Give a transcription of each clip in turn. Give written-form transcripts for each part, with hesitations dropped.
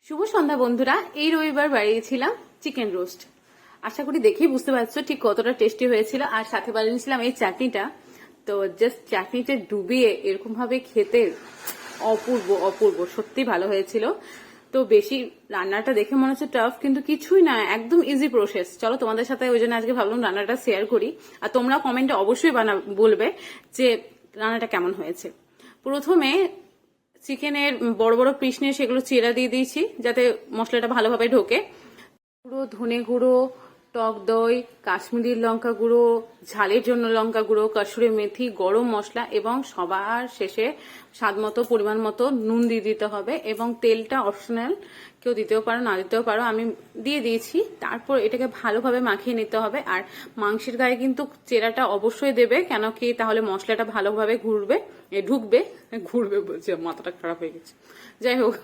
শুভ সন্ধ্যা বন্ধুরা। এই রবিবার বানিয়েছিলাম চিকেন রোস্ট। আশা করি দেখেই বুঝতে পারছো ঠিক কতটা টেস্টি হয়েছিল। আর সাথে বানিয়েছিলাম এই চাটনিটা। তো জাস্ট চাটনিতে ডুবিয়ে এরকম ভাবে খেতে অপূর্ব অপূর্ব, সত্যি ভালো হয়েছিল। তো বেশি রান্নাটা দেখে মনে হচ্ছে টাফ, কিন্তু কিছুই না, একদম ইজি প্রসেস। চলো তোমাদের সাথে ওই জন্য আজকে ভাবলাম রান্নাটা শেয়ার করি। আর তোমরা কমেন্টে অবশ্যই বলবে যে রান্নাটা কেমন হয়েছে। প্রথমে চিকেনের বড় বড় পিস নিয়ে সেগুলো চিরা দিয়ে দিয়েছি যাতে মশলাটা ভালোভাবে ঢোকে। গুঁড়ো, ধনে গুঁড়ো, টক দই, কাশ্মীরি লঙ্কা গুঁড়ো, ঝালের জন্য লঙ্কা গুঁড়ো, কসুরি মেথি, গরম মশলা এবং সবার শেষে স্বাদ মতো পরিমাণ মতো নুন দিয়ে দিতে হবে। এবং তেলটা অপশনাল, কেউ দিতেও পারো না দিতেও পারো, আমি দিয়ে দিয়েছি। তারপর এটাকে ভালোভাবে মাখিয়ে নিতে হবে। আর মাংসের গায়ে কিন্তু চেরাটা অবশ্যই দেবে, কেন কি তাহলে মশলাটা ভালোভাবে ঢুকবে। ঘুরবে বলছে, মাথাটা খারাপ হয়ে গেছে। যাই হোক,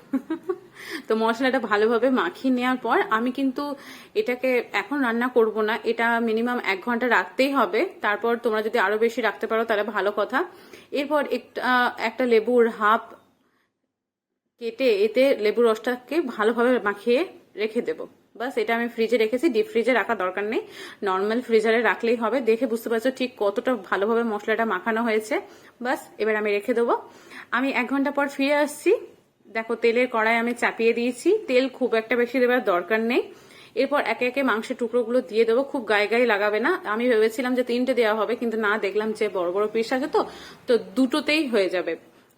তো মশলাটা ভালোভাবে মাখিয়ে নেওয়ার পর আমি কিন্তু এটাকে এখন রান্না করব না, এটা মিনিমাম 1 ঘন্টা রাখতেই হবে। তারপর তোমরা যদি আরো বেশি রাখতে পারো তাহলে ভালো কথা। এরপর একটা লেবুর হাফ কেটে এতে লেবুর রসটাকে ভালোভাবে মাখিয়ে রেখে দেবো। বাস, এটা আমি ফ্রিজে রেখেছি, ডিপ ফ্রিজে রাখার দরকার নেই, নর্মাল ফ্রিজারে রাখলেই হবে। দেখে বুঝতে পারছো ঠিক কতটা ভালোভাবে মশলাটা মাখানো হয়েছে। বাস, এবার আমি রেখে দেবো। আমি 1 ঘন্টা পর ফিরে আসছি। দেখো, তেলের কড়াই আমি চাপিয়ে দিয়েছি, তেল খুব একটা বেশি দেওয়ার দরকার নেই। এরপর একে একে মাংসের টুকরোগুলো দিয়ে দেবো, খুব গায়ে গায়ে লাগাবে না। আমি ভেবেছিলাম যে 3টে দেওয়া হবে, কিন্তু না, দেখলাম যে বড় বড় পিস আছে তো 2টোতেই হয়ে যাবে।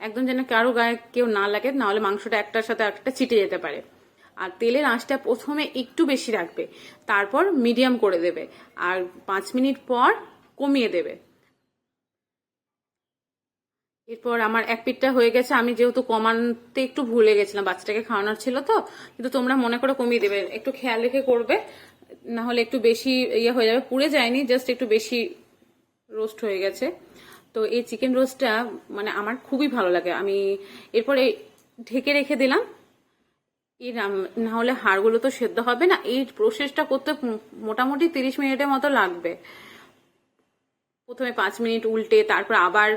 একদম যেন কারো গায়ে কেউ না লাগে, না হলে মাংসটা একটার সাথে একটা চিটে যেতে পারে। আর তেলের আঁচটা প্রথমে একটু বেশি রাখবে, তারপর মিডিয়াম করে দেবে, আর 5 মিনিট পর কমিয়ে দেবে। এরপর আমার এক পিঠটা হয়ে গেছে। আমি যেহেতু কমাতে একটু ভুলে গেছিলাম, বাচ্চাটাকে খাওয়ানোর ছিল তো, কিন্তু তোমরা মনে করে কমিয়ে দেবে, একটু খেয়াল রেখে করবে, না হলে একটু বেশি ইয়ে হয়ে যাবে। পুড়ে যায়নি, জাস্ট একটু বেশি রোস্ট হয়ে গেছে। তো এই চিকেন রোস্টটা মানে আমার খুবই ভালো লাগে। আমি এরপরে ঢেকে রেখে দিলাম। না হলে হাড়গুলো তো সেদ্ধ হবে না। এই প্রসেসটা করতে মোটামুটি 30 মিনিটের মতো লাগবে। প্রথমে 5 মিনিট উল্টে, তারপর আবার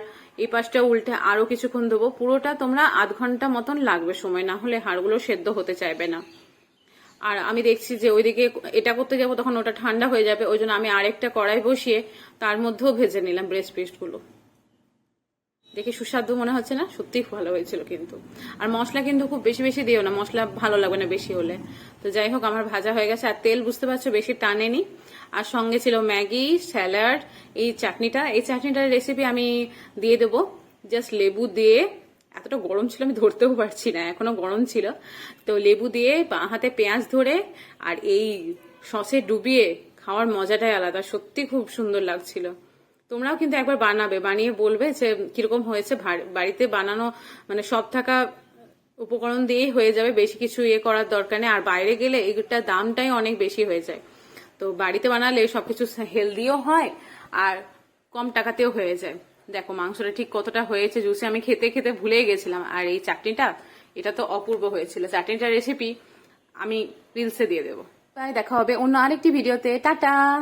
এই পাশটা উল্টে আরো কিছুক্ষণ দেবো। পুরোটা তোমরা আধ ঘন্টা মতন লাগবে সময়, না হলে হাড়গুলো সেদ্ধ হতে চাইবে না। আর আমি দেখছি যে ওইদিকে এটা করতে যাবো তখন ওটা ঠান্ডা হয়ে যাবে, ওই জন্য আমি আরেকটা কড়াই বসিয়ে তার মধ্যেও ভেজে নিলাম ব্রেস্ট পিসগুলো। দেখে সুস্বাদু মনে হচ্ছে না? সত্যিই ভালো হয়েছিল কিন্তু। আর মশলা কিন্তু খুব বেশি বেশি দিও না, মশলা ভালো লাগবে না বেশি হলে। তো যাই হোক, আমার ভাজা হয়ে গেছে। আর তেল বুঝতে পারছো বেশি টানেনি। আর সঙ্গে ছিল ম্যাগি, স্যালাড, এই চাটনিটার রেসিপি আমি দিয়ে দেবো। জাস্ট লেবু দিয়ে, এতটা গরম ছিল আমি ধরতেও পারছি না, এখনো গরম ছিল। তো লেবু দিয়ে হাতে পেঁয়াজ ধরে আর এই সসে ডুবিয়ে খাওয়ার মজাটাই আলাদা, সত্যি খুব সুন্দর লাগছিল। তোমরাও কিন্তু একবার বানাবে, বানিয়ে বলবে যে কিরকম হয়েছে। বাড়িতে বানানো মানে সব থাকা উপকরণ দিয়েই হয়ে যাবে, বেশি কিছু ইয়ে করার দরকার নেই। আর বাইরে গেলে এইটার দামটাই অনেক বেশি হয়ে যায়। তো বাড়িতে বানালে সবকিছু হেলদিও হয় আর কম টাকাতেও হয়ে যায়। দেখো মাংসটা ঠিক কতটা হয়েছে জুসে, আমি খেতে খেতে ভুলেই গেছিলাম। আর এই চাটনিটা, এটা তো অপূর্ব হয়েছিল। চাটনিটার রেসিপি আমি রিলসে দিয়ে দেবো। তাই দেখা হবে অন্য আরেকটি ভিডিওতে। টাটা।